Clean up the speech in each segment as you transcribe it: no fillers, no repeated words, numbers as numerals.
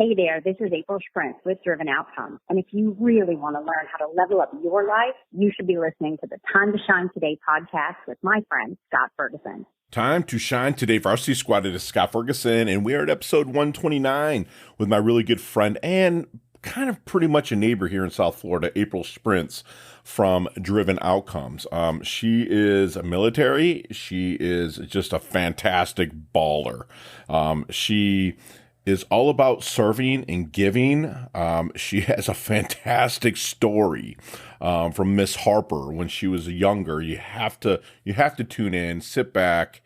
Hey there, this is April Shprintz with Driven Outcomes. And if you really want to learn how to level up your life, you should be listening to the Time to Shine Today podcast with my friend, Scott Ferguson. Time to Shine Today Varsity Squad. It is Scott Ferguson, and we are at episode 129 with my really good friend and kind of pretty much a neighbor here in South Florida, April Shprintz from Driven Outcomes. She is a military. She is just a fantastic baller. She is all about serving and giving. She has a fantastic story from Miss Harper when she was younger. You have to tune in, sit back,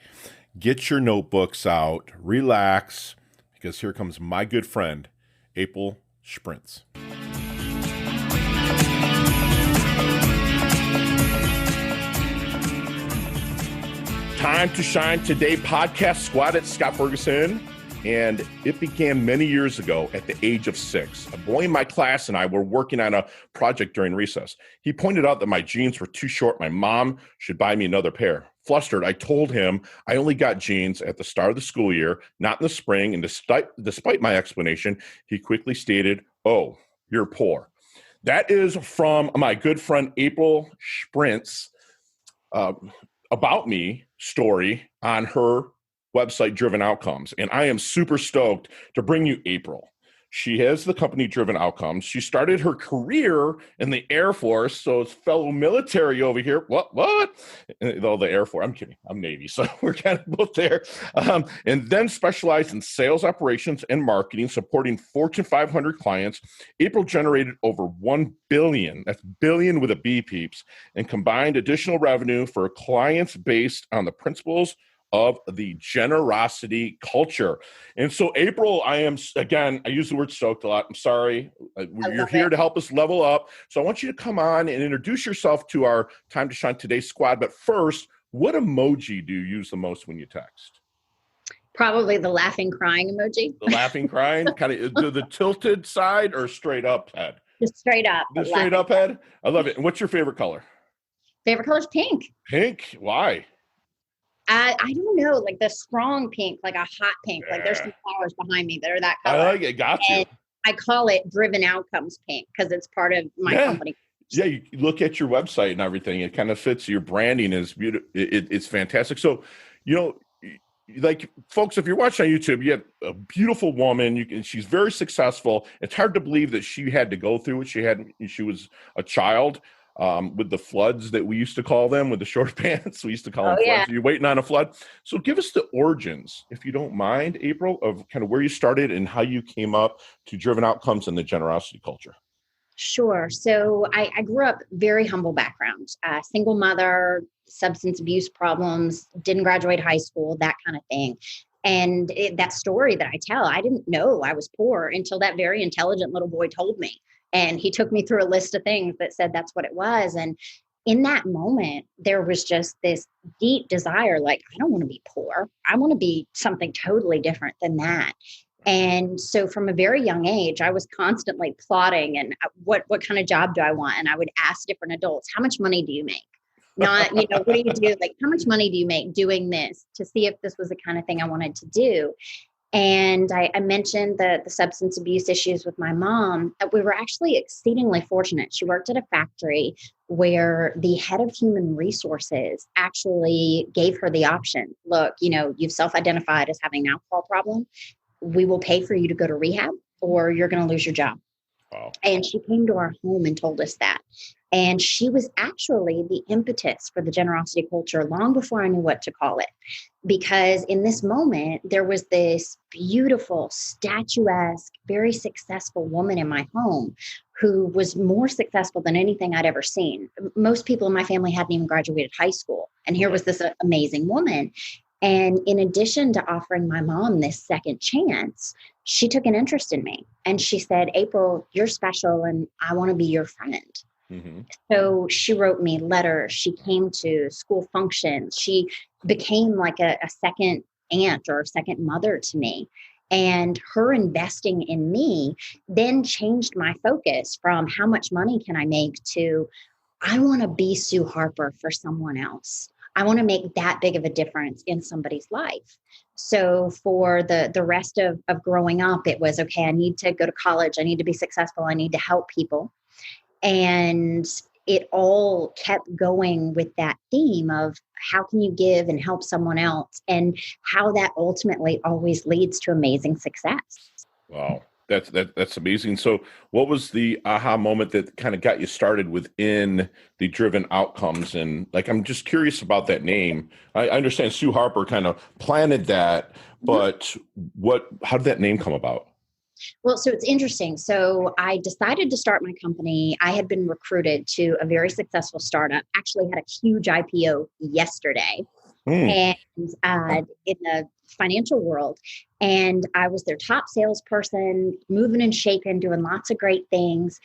get your notebooks out, relax, because here comes my good friend, April Shprintz. Time to Shine Today podcast squad at Scott Ferguson. And it began many years ago at the age of 6. A boy in my class and I were working on a project during recess. He pointed out that my jeans were too short. My mom should buy me another pair. Flustered, I told him I only got jeans at the start of the school year, not in the spring. And despite my explanation, he quickly stated, "Oh, you're poor." That is from my good friend April Shprintz about me story on her website, Driven Outcomes. And I am super stoked to bring you April. She has the company Driven Outcomes. She started her career in the Air Force. So it's fellow military over here. What? Though the Air Force, I'm kidding. I'm Navy. So we're kind of both there. And then specialized in sales operations and marketing, supporting Fortune 500 clients. April generated over 1 billion. That's billion with a B, peeps. And combined additional revenue for clients based on the principles of the generosity culture. And so, April, I use the word stoked a lot. I'm sorry. You're here to help us level up. So I want you to come on and introduce yourself to our Time to Shine Today squad. But first, what emoji do you use the most when you text? Probably the laughing, crying emoji. The laughing, crying? Kind of the tilted side or straight up head? Just straight up. The straight up head? I love it. And what's your favorite color? Favorite color is pink. Pink? Why? I don't know, like the strong pink, like a hot pink. Yeah. Like there's some flowers behind me that are that color. I like it. Got you. And I call it Driven Outcomes pink because it's part of my company. Yeah, you look at your website and everything. It kind of fits. Your branding is beautiful. It's fantastic. So, like folks, if you're watching on YouTube, you have a beautiful woman. She's very successful. It's hard to believe that she had to go through what she had. She was a child. With the floods that we used to call them, with the short pants, we used to call them floods. You're waiting on a flood. So give us the origins, if you don't mind, April, of kind of where you started and how you came up to Driven Outcomes and the generosity culture. Sure. So I grew up very humble background, single mother, substance abuse problems, didn't graduate high school, that kind of thing. And that story that I tell, I didn't know I was poor until that very intelligent little boy told me. And he took me through a list of things that said that's what it was. And in that moment, there was just this deep desire, like, I don't want to be poor. I want to be something totally different than that. And so from a very young age, I was constantly plotting and what kind of job do I want? And I would ask different adults, how much money do you make? Not, what do you do? Like, how much money do you make doing this, to see if this was the kind of thing I wanted to do. And I mentioned the substance abuse issues with my mom. We were actually exceedingly fortunate. She worked at a factory where the head of human resources actually gave her the option. Look, you've self-identified as having an alcohol problem. We will pay for you to go to rehab or you're going to lose your job. Wow. And she came to our home and told us that. And she was actually the impetus for the generosity culture long before I knew what to call it. Because in this moment, there was this beautiful, statuesque, very successful woman in my home who was more successful than anything I'd ever seen. Most people in my family hadn't even graduated high school. And here was this amazing woman. And in addition to offering my mom this second chance, she took an interest in me. And she said, April, you're special and I want to be your friend. Mm-hmm. So she wrote me letters. She came to school functions. She became like a second aunt or a second mother to me. And her investing in me then changed my focus from how much money can I make to, I want to be Sue Harper for someone else. I want to make that big of a difference in somebody's life. So for the rest of growing up, it was, okay, I need to go to college. I need to be successful. I need to help people. And it all kept going with that theme of how can you give and help someone else, and how that ultimately always leads to amazing success. Wow. That's amazing. So what was the aha moment that kind of got you started within the Driven Outcomes? And like, I'm just curious about that name. I understand Sue Harper kind of planted that, but how did that name come about? Well, so it's interesting. So I decided to start my company. I had been recruited to a very successful startup, actually had a huge IPO yesterday. And in the financial world. And I was their top salesperson, moving and shaking, doing lots of great things.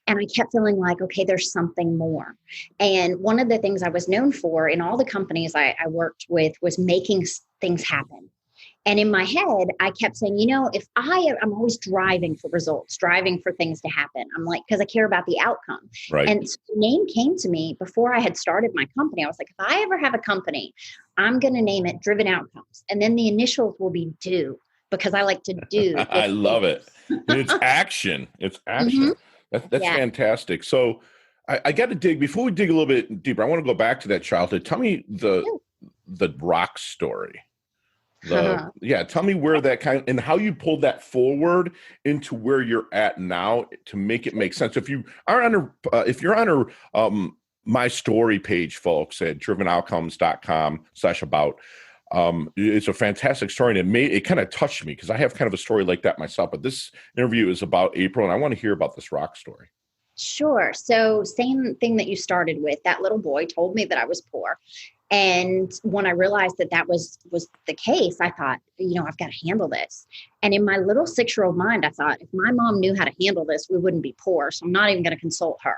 And I kept feeling like, okay, there's something more. And one of the things I was known for in all the companies I worked with was making things happen. And in my head, I kept saying, if I'm always driving for results, driving for things to happen. I'm like, because I care about the outcome. Right. And so the name came to me before I had started my company. I was like, if I ever have a company, I'm going to name it Driven Outcomes. And then the initials will be DO, because I like to do. I love it. It's action. It's action. That's fantastic. So I got to dig, before we dig a little bit deeper, I want to go back to that childhood. Tell me the rock story. Tell me where that and how you pulled that forward into where you're at now to make it make sense. If you're on my story page, folks, at drivenoutcomes.com/about, it's a fantastic story, and it kind of touched me because I have kind of a story like that myself. But this interview is about April, and I want to hear about this rock story. Sure. So same thing that you started with. That little boy told me that I was poor. And when I realized that was the case, I thought, I've got to handle this. And in my little 6-year-old mind, I thought, if my mom knew how to handle this, we wouldn't be poor. So I'm not even going to consult her.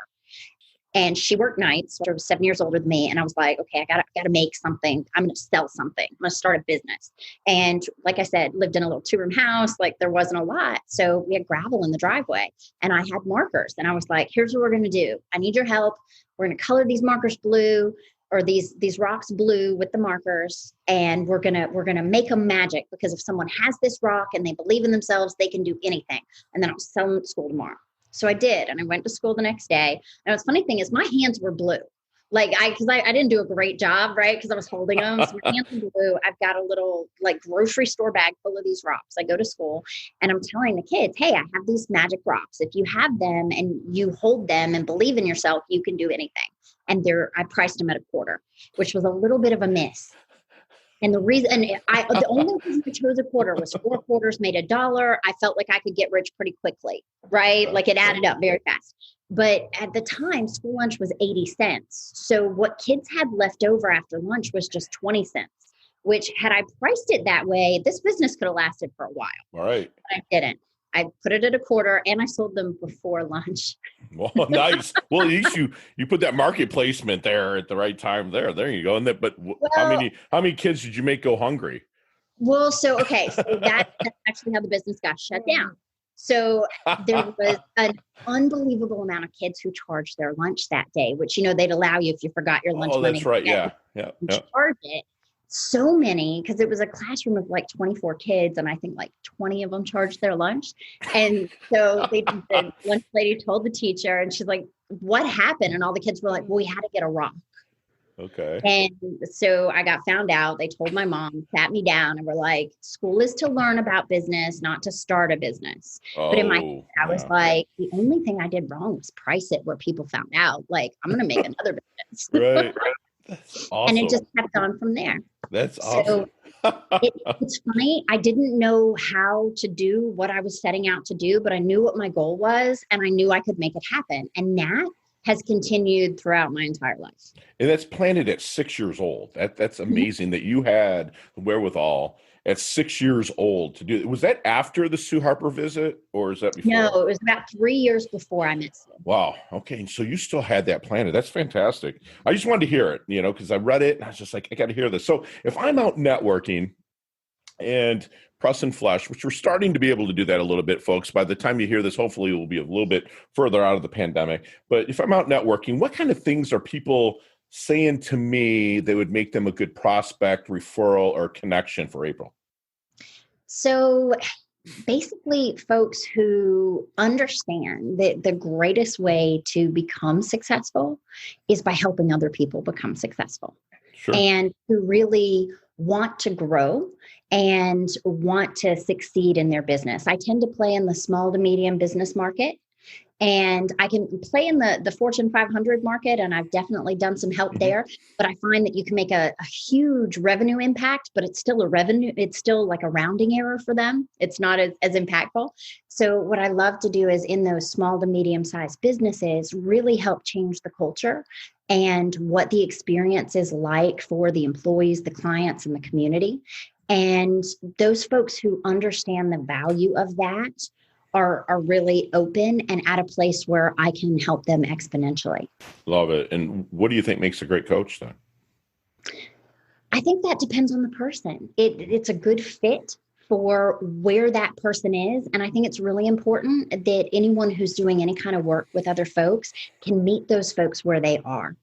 And she worked nights. She was 7 years older than me. And I was like, okay, I gotta make something. I'm going to sell something. I'm going to start a business. And like I said, lived in a little 2-room house. Like, there wasn't a lot. So we had gravel in the driveway, and I had markers. And I was like, here's what we're going to do. I need your help. We're going to color these markers blue, or these rocks blue with the markers. And we're going to make them magic, because if someone has this rock and they believe in themselves, they can do anything. And then I'll sell them at school tomorrow. So I did. And I went to school the next day. And the funny thing is, my hands were blue. Because I didn't do a great job, right? Because I was holding them. So my hands were blue. I've got a little grocery store bag full of these rocks. I go to school and I'm telling the kids, hey, I have these magic rocks. If you have them and you hold them and believe in yourself, you can do anything. And I priced them at $0.25, which was a little bit of a miss. And the only reason I chose $0.25 was 4 quarters made $1. I felt like I could get rich pretty quickly, right? Like, it added up very fast. But at the time, school lunch was 80 cents. So what kids had left over after lunch was just 20 cents, which, had I priced it that way, this business could have lasted for a while. All right. But I didn't. I put it at $0.25, and I sold them before lunch. Well, nice. Well, at least you put that market placement there at the right time. There you go. And how many kids did you make go hungry? Well, so that's actually how the business got shut down. So there was an unbelievable amount of kids who charged their lunch that day, which, they'd allow you if you forgot your lunch money. Oh, that's right. Yeah. Charge it. So many, because it was a classroom of 24 kids, and I think 20 of them charged their lunch. And so the lunch lady told the teacher, and she's like, what happened? And all the kids were like, well, we had to get a rock. Okay. And so I got found out. They told my mom, sat me down, and were like, school is to learn about business, not to start a business. But in my head, I was like, the only thing I did wrong was price it where people found out. I'm going to make another business. Right. That's awesome. And it just kept on from there. That's awesome. So it's funny. I didn't know how to do what I was setting out to do, but I knew what my goal was, and I knew I could make it happen. And that has continued throughout my entire life. And that's planted at 6 years old. That's amazing that you had the wherewithal at 6 years old to do it. Was that after the Sue Harper visit, or is that before? No, it was about 3 years before I met Sue. Wow. Okay. So you still had that planted. That's fantastic. I just wanted to hear it, because I read it and I was just like, I got to hear this. So if I'm out networking and press and flesh, which we're starting to be able to do that a little bit, folks. By the time you hear this, hopefully we'll be a little bit further out of the pandemic. But if I'm out networking, what kind of things are people saying to me that would make them a good prospect, referral, or connection for April? So basically, folks who understand that the greatest way to become successful is by helping other people become successful. Sure. And who really want to grow and want to succeed in their business. I tend to play in the small to medium business market. And I can play in the Fortune 500 market, and I've definitely done some help there. But I find that you can make a huge revenue impact, but it's still it's still like a rounding error for them. It's not as impactful. So what I love to do is in those small to medium sized businesses, really help change the culture and what the experience is like for the employees, the clients, and the community. And those folks who understand the value of that are really open and at a place where I can help them exponentially. Love it. And what do you think makes a great coach then? I think that depends on the person. It's a good fit for where that person is. And I think it's really important that anyone who's doing any kind of work with other folks can meet those folks where they are.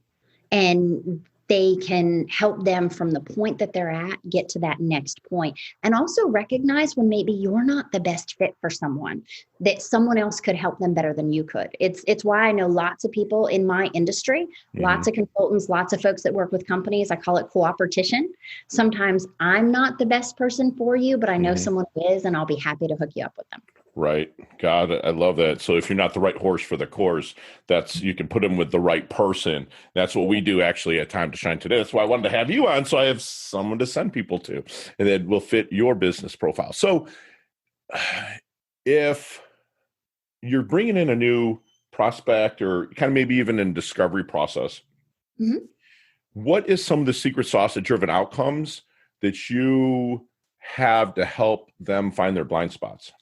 And they can help them from the point that they're at, get to that next point. And also recognize when maybe you're not the best fit for someone, that someone else could help them better than you could. It's why I know lots of people in my industry, lots of consultants, lots of folks that work with companies. I call it cooperation. Sometimes I'm not the best person for you, but I know someone who is, and I'll be happy to hook you up with them. Right. God, I love that. So if you're not the right horse for the course, you can put them with the right person. That's what we do actually at Time to Shine today. That's why I wanted to have you on. So I have someone to send people to, and that will fit your business profile. So if you're bringing in a new prospect or kind of maybe even in discovery process, what is some of the secret sauce driven outcomes that you have to help them find their blind spots?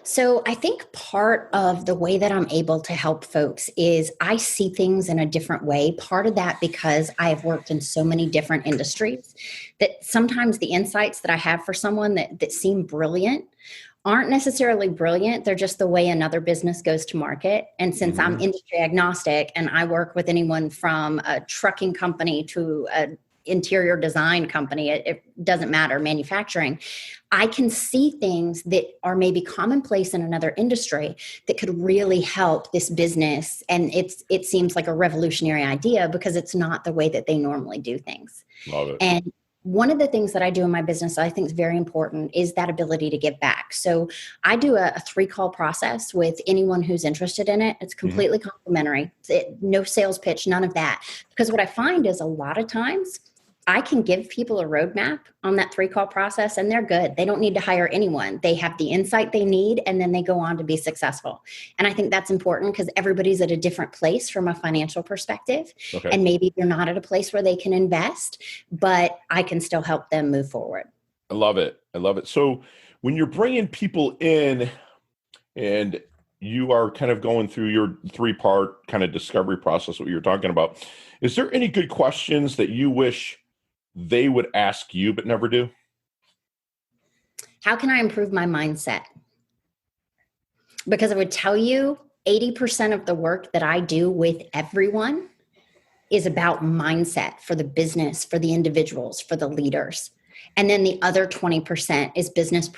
So I think part of the way that I'm able to help folks is I see things in a different way. Part of that because I have worked in so many different industries that sometimes the insights that I have for someone that seem brilliant aren't necessarily brilliant. They're just the way another business goes to market. And since I'm industry agnostic and I work with anyone from a trucking company to an interior design company, it doesn't matter, manufacturing, I can see things that are maybe commonplace in another industry that could really help this business. And it seems like a revolutionary idea because it's not the way that they normally do things. Love it. And one of the things that I do in my business that I think is very important is that ability to give back. So I do a 3-call process with anyone who's interested in it. It's completely complimentary. No sales pitch, none of that. Because what I find is a lot of times I can give people a roadmap on that 3-call process and they're good. They don't need to hire anyone. They have the insight they need and then they go on to be successful. And I think that's important because everybody's at a different place from a financial perspective. Okay. And maybe they're not at a place where they can invest, but I can still help them move forward. I love it. I love it. So when you're bringing people in and you are kind of going through your 3-part kind of discovery process, what you're talking about, is there any good questions that you wish they would ask you but never do? How can I improve my mindset? Because I would tell you 80% of the work that I do with everyone is about mindset for the business, for the individuals, for the leaders. And then the other 20% is business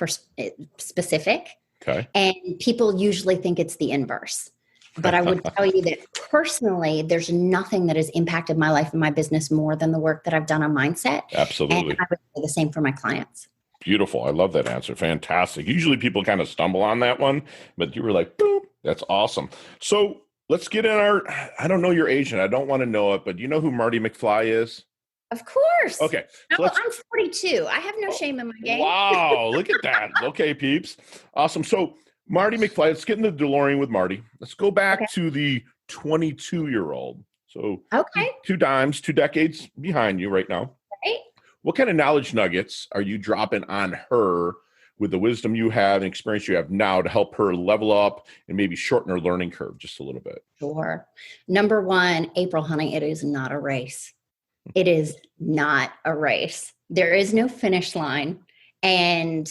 specific. Okay. And people usually think it's the inverse. But I would tell you that personally, there's nothing that has impacted my life and my business more than the work that I've done on mindset. Absolutely. And I would say the same for my clients. Beautiful. I love that answer. Fantastic. Usually people kind of stumble on that one, but you were like, boom, that's awesome. So let's get in I don't know your age and I don't want to know it, but do you know who Marty McFly is? Of course. Okay. So I'm 42. I have no shame in my game. Wow. Look at that. Okay, peeps. Awesome. So Marty McFly, let's get in the DeLorean with Marty. Let's go back to the 22-year-old. So two decades behind you right now. Right. What kind of knowledge nuggets are you dropping on her with the wisdom you have and experience you have now to help her level up and maybe shorten her learning curve just a little bit? Sure. Number one, April, honey, it is not a race. It is not a race. There is no finish line. And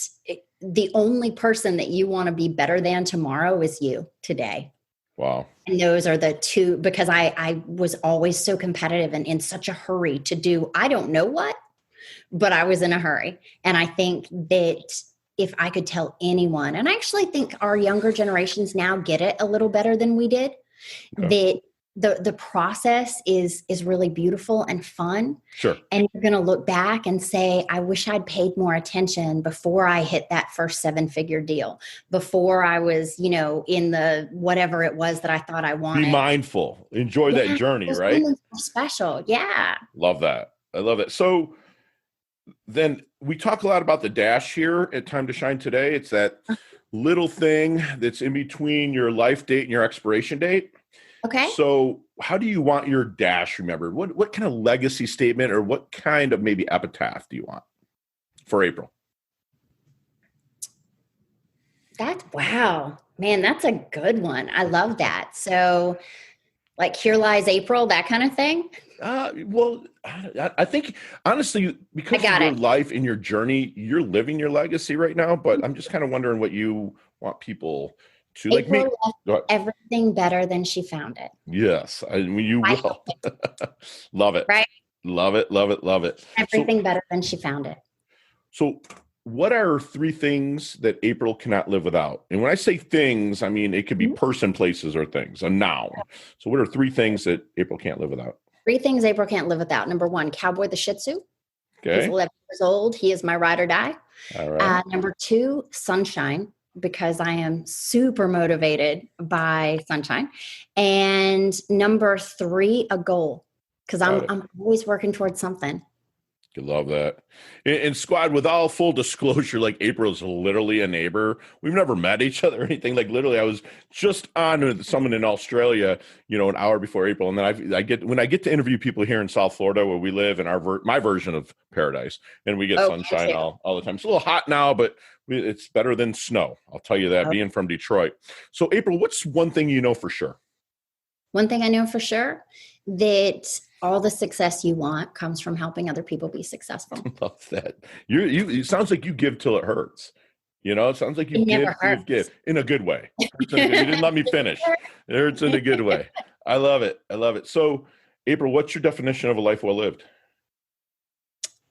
the only person that you want to be better than tomorrow is you today. Wow. And those are the two, because I was always so competitive and in such a hurry to do, I don't know what, but I was in a hurry. And I think that if I could tell anyone, and I actually think our younger generations now get it a little better than we did, Okay. that the process is really beautiful and fun. Sure. And you're going to look back and say, I wish I'd paid more attention before I hit that first 7-figure deal, before I was, in the whatever it was that I thought I wanted. Be mindful. Enjoy that journey, right? Special. Yeah. Love that. I love it. So then we talk a lot about the dash here at Time to Shine Today. It's that little thing that's in between your life date and your expiration date. Okay. So how do you want your dash remembered? What kind of legacy statement or what kind of maybe epitaph do you want for April? Wow, man, that's a good one. I love that. So like here lies April, that kind of thing. Well, I think honestly, because of your life and your journey, you're living your legacy right now, but I'm just kind of wondering what you want people to like me. Everything better than she found it. Yes. I mean, you will. Love it. Right. Love it. Love it. Love it. Everything better than she found it. So what are 3 things that April cannot live without? And when I say things, I mean, it could be person, places, or things, a noun. So what are 3 things that April can't live without? 3 things April can't live without. Number 1, Cowboy the Shih Tzu. Okay. He's 11 years old. He is my ride or die. All right. Number 2, sunshine, because I am super motivated by sunshine. And number 3, a goal, because I'm always working towards something. You love that. And squad, with all full disclosure, like April's literally a neighbor. We've never met each other or anything. Like literally, I was just on with someone in Australia, an hour before April. And then when I get to interview people here in South Florida where we live in my version of paradise, and we get sunshine all the time. It's a little hot now, but it's better than snow. I'll tell you that, being from Detroit. So April, what's one thing you know for sure? One thing I know for sure, that all the success you want comes from helping other people be successful. Love that. It sounds like you give till it hurts. It sounds like you give in a good way. You didn't let me finish. It hurts in a good way. I love it. I love it. So April, what's your definition of a life well lived?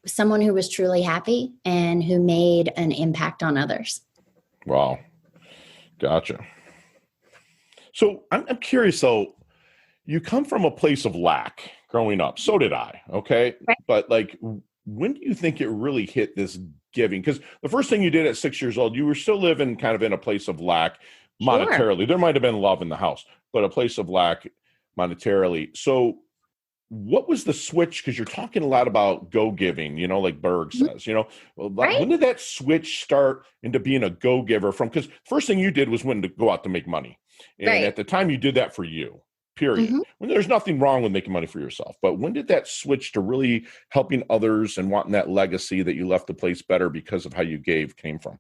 Someone who was truly happy and who made an impact on others. Wow. Gotcha. So I'm curious though, you come from a place of lack growing up. So did I. Okay. Right. But like, when do you think it really hit this giving? Because the first thing you did at 6 years old, you were still living kind of in a place of lack monetarily. Sure. There might've been love in the house, but a place of lack monetarily. So what was the switch? Because you're talking a lot about go-giving, like Berg says, right. When did that switch start into being a go-giver because first thing you did was when to go out to make money. And right. At the time you did that for you. Period. Mm-hmm. When there's nothing wrong with making money for yourself. But when did that switch to really helping others and wanting that legacy that you left the place better because of how you gave came from?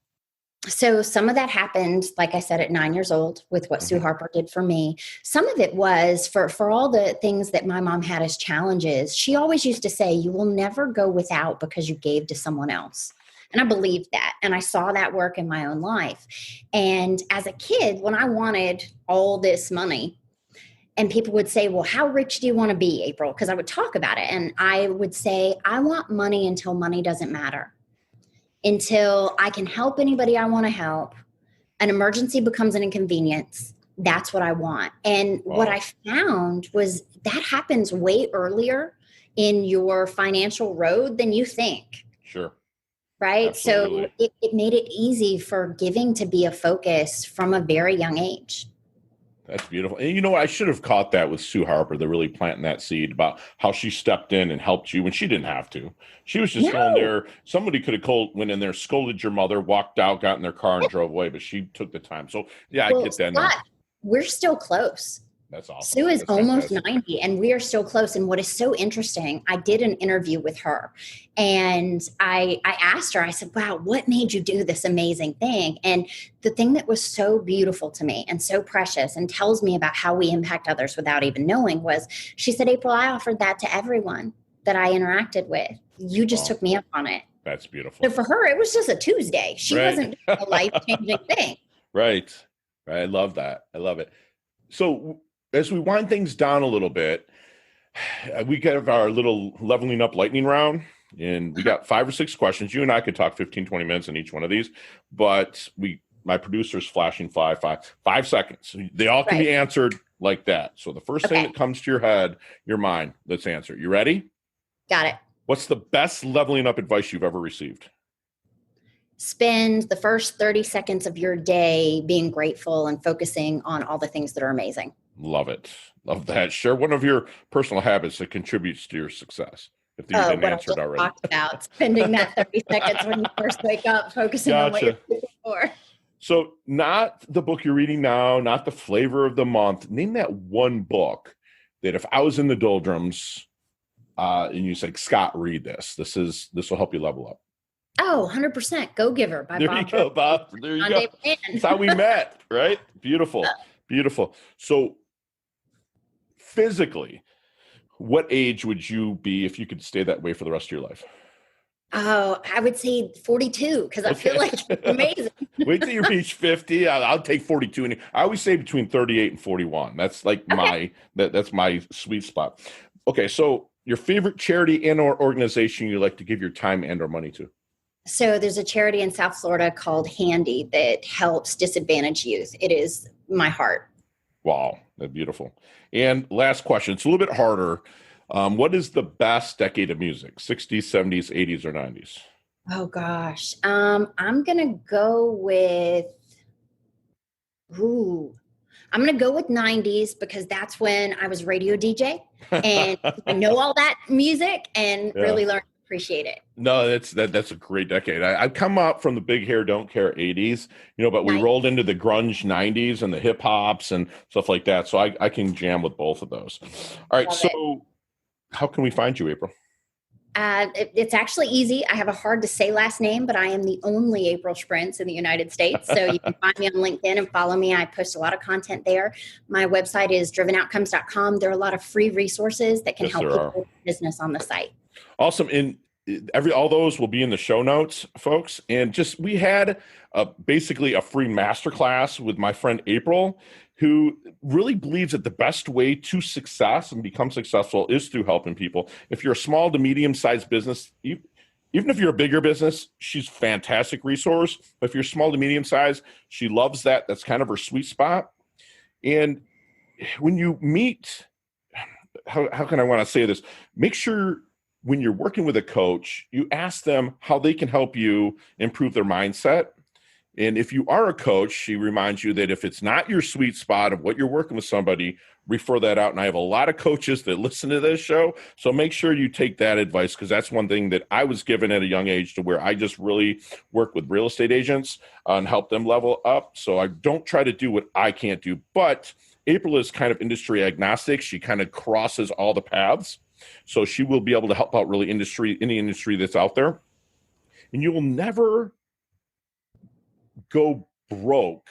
So some of that happened, like I said, at 9 years old with what Sue Harper did for me. Some of it was for all the things that my mom had as challenges. She always used to say, you will never go without because you gave to someone else. And I believed that. And I saw that work in my own life. And as a kid, when I wanted all this money, and people would say, well, how rich do you want to be, April? Because I would talk about it. And I would say, I want money until money doesn't matter. Until I can help anybody I want to help. An emergency becomes an inconvenience. That's what I want. And what I found was that happens way earlier in your financial road than you think. Sure. Right? Absolutely. So it made it easy for giving to be a focus from a very young age. That's beautiful. And I should have caught that with Sue Harper, the really planting that seed about how she stepped in and helped you when she didn't have to. She was just going there. Somebody could have went in there, scolded your mother, walked out, got in their car and drove away, but she took the time. So I get that now. We're still close. That's awesome. Sue is almost 90 and we are still close. And what is so interesting, I did an interview with her and I asked her, I said, wow, what made you do this amazing thing? And the thing that was so beautiful to me and so precious and tells me about how we impact others without even knowing was, she said, April, I offered that to everyone that I interacted with. You just took me up on it. That's beautiful. So for her, it was just a Tuesday. She wasn't doing a life-changing thing. Right. I love that. I love it. So as we wind things down a little bit, we have our little leveling up lightning round, and we got 5 or 6 questions. You and I could talk 15, 20 minutes in each one of these, but my producer's flashing 5 seconds. They all can be answered like that. So the first thing that comes to your head, your mind, let's answer. You ready? Got it. What's the best leveling up advice you've ever received? Spend the first 30 seconds of your day being grateful and focusing on all the things that are amazing. Love it. Love that. Share one of your personal habits that contributes to your success. If you didn't answer it already. Talked about spending that 30 seconds when you first wake up, focusing on what you're looking for. So not the book you're reading now, not the flavor of the month. Name that one book that if I was in the doldrums and you say, Scott, read this. This will help you level up. Oh, 100%. Go Giver by there Bob. You go, Bob. There you go. That's how we met, right? Beautiful. Beautiful. So physically, what age would you be if you could stay that way for the rest of your life? Oh, I would say 42 because I feel like it's amazing. Wait till you reach 50. I'll take 42. And I always say between 38 and 41. That's like that's my sweet spot. Okay, so your favorite charity and or organization you like to give your time and or money to? So there's a charity in South Florida called Handy that helps disadvantaged youth. It is my heart. Wow, that's beautiful. And last question. It's a little bit harder. What is the best decade of music? 60s, 70s, 80s, or 90s? Oh, gosh. I'm going to go with 90s because that's when I was radio DJ and I know all that music and really learned to appreciate it. No, that's a great decade. I've come up from the big hair, don't care 80s, but we rolled into the grunge 90s and the hip hops and stuff like that. So I can jam with both of those. All right. How can we find you, April? It's actually easy. I have a hard to say last name, but I am the only April Shprintz in the United States. So you can find me on LinkedIn and follow me. I post a lot of content there. My website is drivenoutcomes.com. There are a lot of free resources that can help people with business on the site. Awesome. And all those will be in the show notes, folks. And we had basically a free masterclass with my friend April, who really believes that the best way to success and become successful is through helping people. If you're a small to medium-sized business, even if you're a bigger business, she's a fantastic resource. But if you're small to medium-sized, she loves that. That's kind of her sweet spot. And when you meet, how can I want to say this? Make sure when you're working with a coach, you ask them how they can help you improve their mindset. And if you are a coach, she reminds you that if it's not your sweet spot of what you're working with somebody, refer that out. And I have a lot of coaches that listen to this show. So make sure you take that advice, because that's one thing that I was given at a young age to where I just really work with real estate agents and help them level up. So I don't try to do what I can't do. But April is kind of industry agnostic. She kind of crosses all the paths. So she will be able to help out really any industry that's out there. And you will never go broke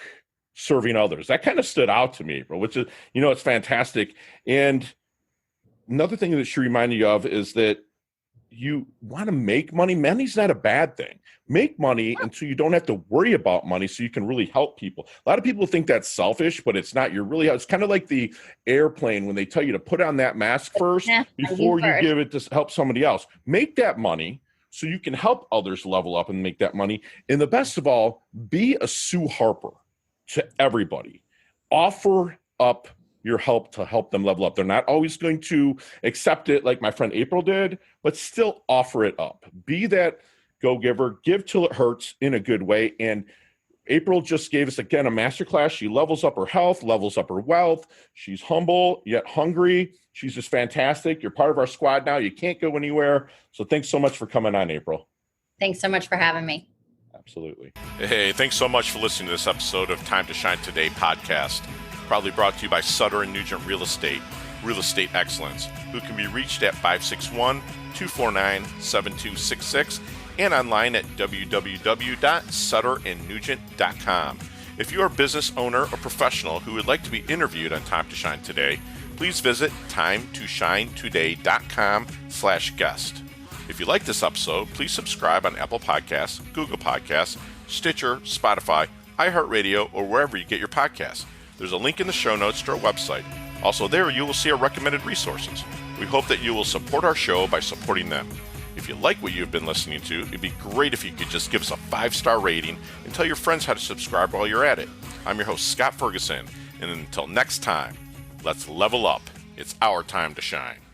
serving others. That kind of stood out to me, April, which is, it's fantastic. And another thing that she reminded you of is that you want to make money. Money's not a bad thing. Make money until you don't have to worry about money so you can really help people. A lot of people think that's selfish, but it's not. It's kind of like the airplane when they tell you to put on that mask first before you give it to help somebody else. Make that money so you can help others level up and make that money. And the best of all, be a Sue Harper to everybody. Offer up your help to help them level up. They're not always going to accept it like my friend April did, but still offer it up. Be that go-giver. Give till it hurts in a good way. And April just gave us, again, a masterclass. She levels up her health, levels up her wealth. She's humble yet hungry. She's just fantastic. You're part of our squad now. You can't go anywhere. So thanks so much for coming on, April. Thanks so much for having me. Absolutely. Hey, thanks so much for listening to this episode of Time to Shine Today podcast. Proudly brought to you by Sutter & Nugent Real Estate Excellence, who can be reached at 561-249-7266 and online at www.sutterandnugent.com. If you are a business owner or professional who would like to be interviewed on Time to Shine Today, please visit timetoshinetoday.com/guest. If you like this episode, please subscribe on Apple Podcasts, Google Podcasts, Stitcher, Spotify, iHeartRadio, or wherever you get your podcasts. There's a link in the show notes to our website. Also there, you will see our recommended resources. We hope that you will support our show by supporting them. If you like what you've been listening to, it'd be great if you could just give us a 5-star rating and tell your friends how to subscribe while you're at it. I'm your host, Scott Ferguson, and until next time, let's level up. It's our time to shine.